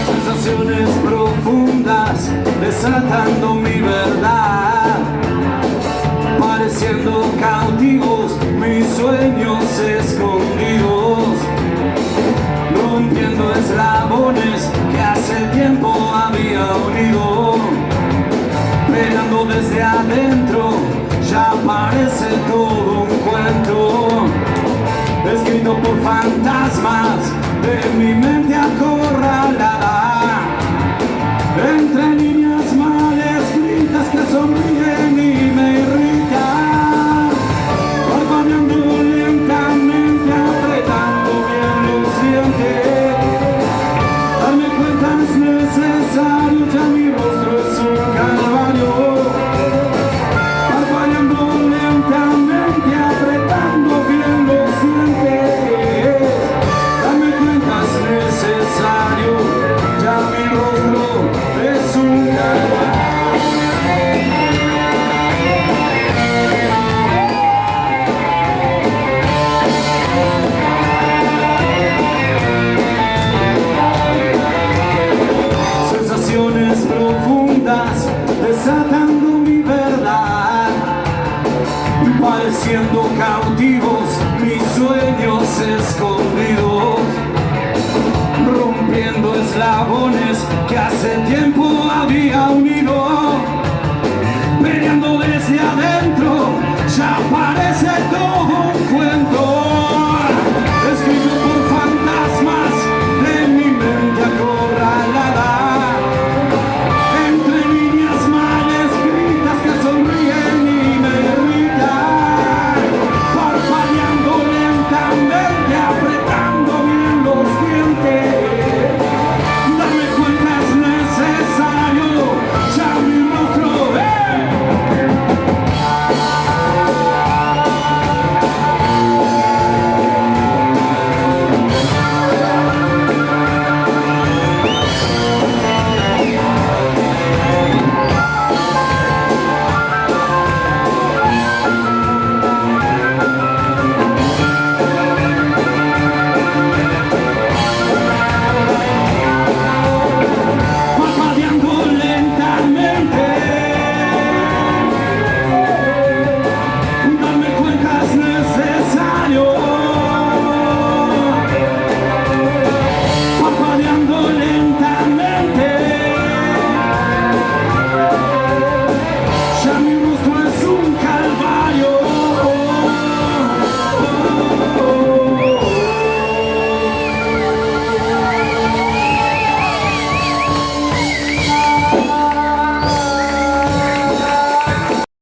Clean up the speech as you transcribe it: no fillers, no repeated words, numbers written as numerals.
Sensaciones profundas, desatando mi verdad, pareciendo cautivos, mis sueños escondidos, rompiendo eslabones que hace tiempo había unido, peleando desde adentro, ya parece todo un cuento, escrito por fantasmas de mi mente acorralada, entre líneas mal escritas que sonríen y me irritan, parpadeando lentamente, apretando bien los dientes, darme cuenta es necesario, ya mi rostro es un calvario, parpadeando lentamente, apretando bien los dientes, darme cuenta es necesario, ya mi rostro es un calvario. Sensaciones profundas, desatando mi verdad, pareciendo cautivos, mis sueños escondidos, rompiendo eslabones que hace tiempo había unido, peleando desde adentro, ya parece todo un cuento.